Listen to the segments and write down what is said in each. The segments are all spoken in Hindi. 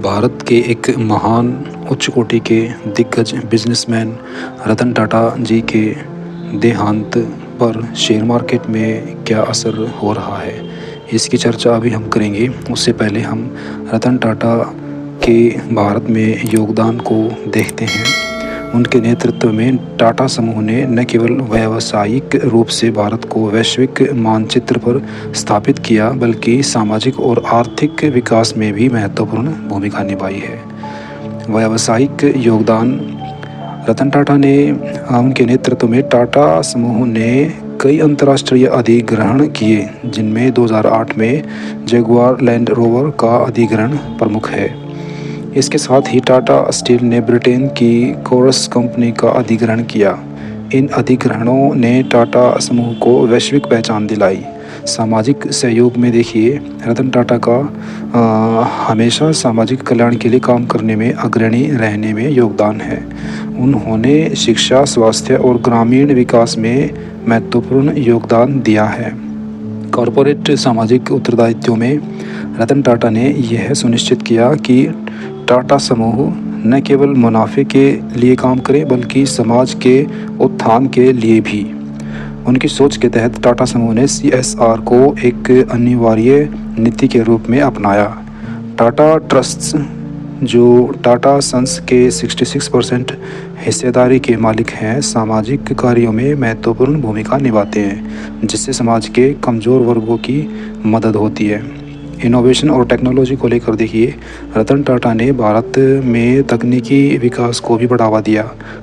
भारत के एक महान उच्च कोटि के दिग्गज बिजनेसमैन रतन टाटा जी के देहांत पर शेयर मार्केट में क्या असर हो रहा है, इसकी चर्चा अभी हम करेंगे। उससे पहले हम रतन टाटा के भारत में योगदान को देखते हैं। उनके नेतृत्व में टाटा समूह ने न केवल व्यावसायिक रूप से भारत को वैश्विक मानचित्र पर स्थापित किया, बल्कि सामाजिक और आर्थिक विकास में भी महत्वपूर्ण भूमिका निभाई है। व्यावसायिक योगदान रतन टाटा ने उनके नेतृत्व में टाटा समूह ने कई अंतर्राष्ट्रीय अधिग्रहण किए, जिनमें 2008 में जगुआर लैंड रोवर का अधिग्रहण प्रमुख है। इसके साथ ही टाटा स्टील ने ब्रिटेन की कोरस कंपनी का अधिग्रहण किया। इन अधिग्रहणों ने टाटा समूह को वैश्विक पहचान दिलाई। सामाजिक सहयोग में देखिए, रतन टाटा का हमेशा सामाजिक कल्याण के लिए काम करने में अग्रणी रहने में योगदान है। उन्होंने शिक्षा, स्वास्थ्य और ग्रामीण विकास में महत्वपूर्ण योगदान दिया है। कॉरपोरेट सामाजिक उत्तरदायित्व में रतन टाटा ने यह सुनिश्चित किया कि टाटा समूह न केवल मुनाफे के लिए काम करे, बल्कि समाज के उत्थान के लिए भी। उनकी सोच के तहत टाटा समूह ने CSR को एक अनिवार्य नीति के रूप में अपनाया। टाटा ट्रस्ट्स, जो टाटा सन्स के 66% हिस्सेदारी के मालिक हैं, सामाजिक कार्यों में महत्वपूर्ण भूमिका निभाते हैं, जिससे समाज के कमज़ोर वर्गों की मदद होती है। इनोवेशन और टेक्नोलॉजी को लेकर देखिए, रतन टाटा ने भारत में तकनीकी विकास को भी बढ़ावा दिया।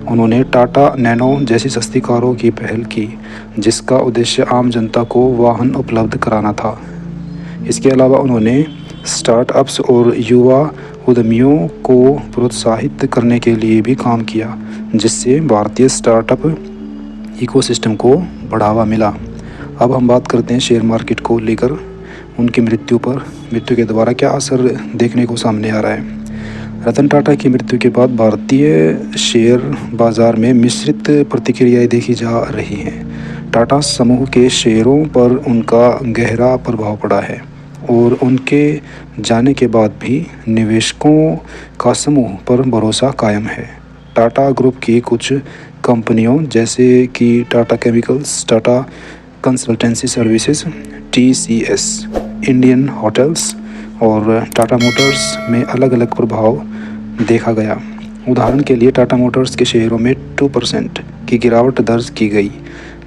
उन्होंने टाटा नैनो जैसी सस्ती कारों की पहल की, जिसका उद्देश्य आम जनता को वाहन उपलब्ध कराना था। इसके अलावा उन्होंने स्टार्टअप्स और युवा उद्यमियों को प्रोत्साहित करने के लिए भी काम किया, जिससे भारतीय स्टार्टअप इकोसिस्टम को बढ़ावा मिला। अब हम बात करते हैं शेयर मार्केट को लेकर। उनकी मृत्यु के द्वारा क्या असर देखने को सामने आ रहा है। रतन टाटा की मृत्यु के बाद भारतीय शेयर बाज़ार में मिश्रित प्रतिक्रियाएं देखी जा रही हैं। टाटा समूह के शेयरों पर उनका गहरा प्रभाव पड़ा है और उनके जाने के बाद भी निवेशकों का समूह पर भरोसा कायम है। टाटा ग्रुप की कुछ कंपनियों जैसे कि Tata chemicals, Tata consultancy services TCS, Indian hotels और टाटा मोटर्स में अलग अलग प्रभाव देखा गया। उदाहरण के लिए टाटा मोटर्स के शेयरों में 2% की गिरावट दर्ज की गई,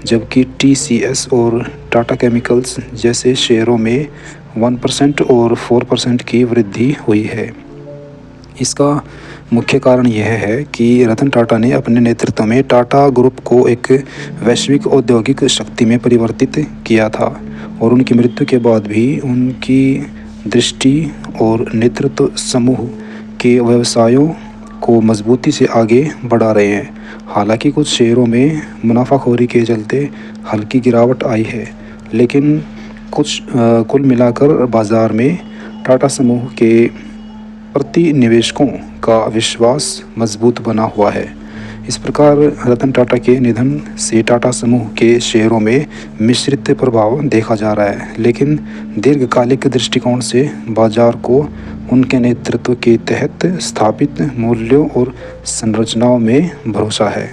जबकि TCS और टाटा केमिकल्स जैसे शेयरों में 1% और 4% की वृद्धि हुई है। इसका मुख्य कारण यह है कि रतन टाटा ने अपने नेतृत्व में टाटा ग्रुप को एक वैश्विक औद्योगिक शक्ति में परिवर्तित किया था, और उनकी मृत्यु के बाद भी उनकी दृष्टि और नेतृत्व समूह के व्यवसायों को मजबूती से आगे बढ़ा रहे हैं। हालांकि कुछ शेयरों में मुनाफाखोरी के चलते हल्की गिरावट आई है, लेकिन कुल मिलाकर बाज़ार में टाटा समूह के प्रति निवेशकों का विश्वास मजबूत बना हुआ है। इस प्रकार रतन टाटा के निधन से टाटा समूह के शेयरों में मिश्रित प्रभाव देखा जा रहा है, लेकिन दीर्घकालिक दृष्टिकोण से बाजार को उनके नेतृत्व के तहत स्थापित मूल्यों और संरचनाओं में भरोसा है।